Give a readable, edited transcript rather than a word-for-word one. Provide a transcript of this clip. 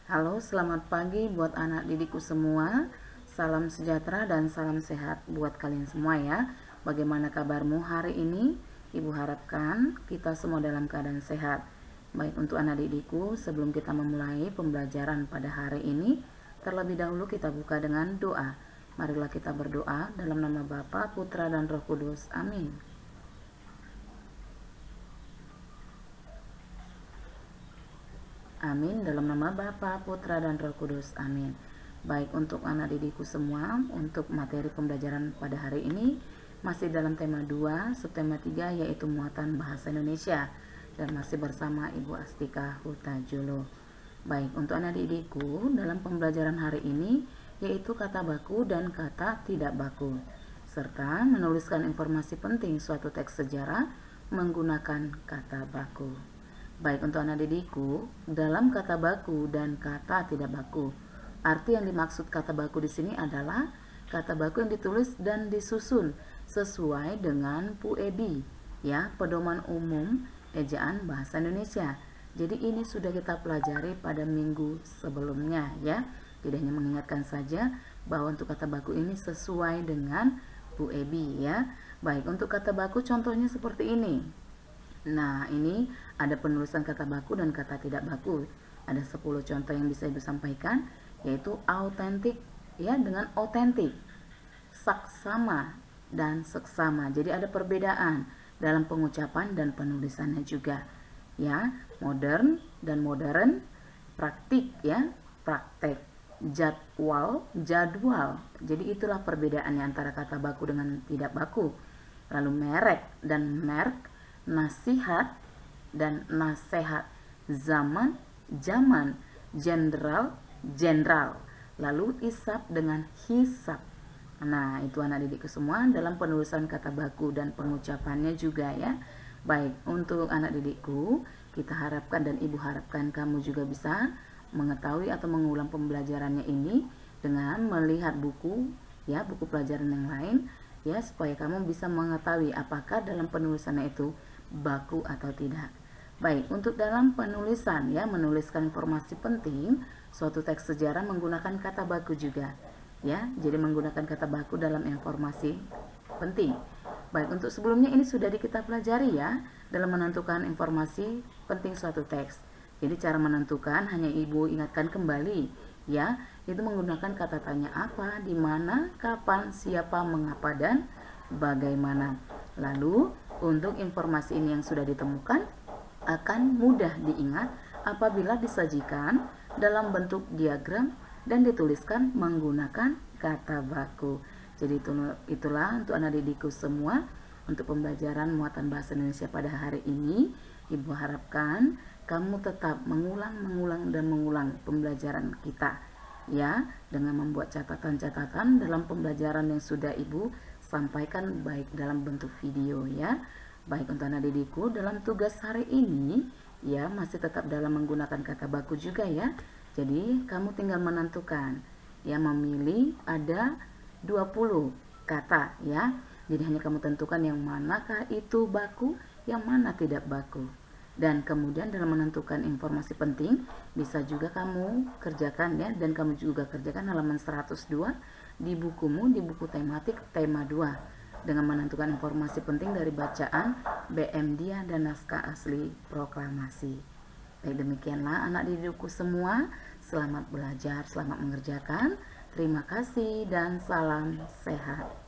Halo, selamat pagi buat anak didikku semua. Salam sejahtera dan salam sehat buat kalian semua ya. Bagaimana kabarmu hari ini? Ibu harapkan kita semua dalam keadaan sehat. Baik, untuk anak didikku, sebelum kita memulai pembelajaran pada hari ini, terlebih dahulu kita buka dengan doa. Marilah kita berdoa dalam nama Bapa, Putra, dan Roh Kudus. Amin. Amin, dalam nama Bapa, Putra, dan Roh Kudus. Amin. Baik, untuk anak didikku semua, untuk materi pembelajaran pada hari ini masih dalam tema 2, subtema 3, yaitu muatan bahasa Indonesia, dan masih bersama Ibu Astika Hutajulo. Baik, untuk anak didikku dalam pembelajaran hari ini yaitu kata baku dan kata tidak baku, serta menuliskan informasi penting suatu teks sejarah menggunakan kata baku. Baik, untuk anak didikku, dalam kata baku dan kata tidak baku, arti yang dimaksud kata baku di sini adalah kata baku yang ditulis dan disusun sesuai dengan PUEB, ya, pedoman umum ejaan bahasa Indonesia. Jadi ini sudah kita pelajari pada minggu sebelumnya ya. Tidak hanya mengingatkan saja bahwa untuk kata baku ini sesuai dengan PUEB ya. Baik, untuk kata baku contohnya seperti ini. Nah, ini ada penulisan kata baku dan kata tidak baku. Ada 10 contoh yang bisa Ibu sampaikan, yaitu autentik ya dengan otentik, saksama dan seksama. Jadi ada perbedaan dalam pengucapan dan penulisannya juga. Ya, modern dan modern, praktik ya, praktek, jadwal, jadwal. Jadi itulah perbedaannya antara kata baku dengan tidak baku. Lalu merek dan merk, nasihat dan nasehat, zaman, zaman, jenderal, jenderal, lalu isap dengan hisap. Nah, itu anak didikku semua dalam penulisan kata baku dan pengucapannya juga ya. Baik, untuk anak didikku, kita harapkan dan Ibu harapkan kamu juga bisa mengetahui atau mengulang pembelajarannya ini dengan melihat buku ya, buku pelajaran yang lain ya, supaya kamu bisa mengetahui apakah dalam penulisannya itu baku atau tidak. Baik, untuk dalam penulisan ya, menuliskan informasi penting suatu teks sejarah menggunakan kata baku juga ya. Jadi menggunakan kata baku dalam informasi penting. Baik, untuk sebelumnya ini sudah kita pelajari ya dalam menentukan informasi penting suatu teks. Jadi cara menentukan hanya Ibu ingatkan kembali ya, itu menggunakan kata tanya apa, di mana, kapan, siapa, mengapa, dan bagaimana. Lalu untuk informasi ini yang sudah ditemukan akan mudah diingat apabila disajikan dalam bentuk diagram dan dituliskan menggunakan kata baku. Jadi itulah untuk anak didikku semua untuk pembelajaran muatan bahasa Indonesia pada hari ini. Ibu harapkan kamu tetap mengulang dan mengulang pembelajaran kita ya, dengan membuat catatan-catatan dalam pembelajaran yang sudah Ibu sampaikan baik dalam bentuk video ya. Baik, untuk anak didikku dalam tugas hari ini ya masih tetap dalam menggunakan kata baku juga ya. Jadi kamu tinggal menentukan ya, memilih ada 20 kata ya. Jadi hanya kamu tentukan yang manakah itu baku, yang mana tidak baku. Dan kemudian dalam menentukan informasi penting bisa juga kamu kerjakan ya, dan kamu juga kerjakan halaman 102 di bukumu, di buku tematik tema 2 dengan menentukan informasi penting dari bacaan BM Dia dan naskah asli proklamasi. Baik, demikianlah anak didikku semua, selamat belajar, selamat mengerjakan. Terima kasih dan salam sehat.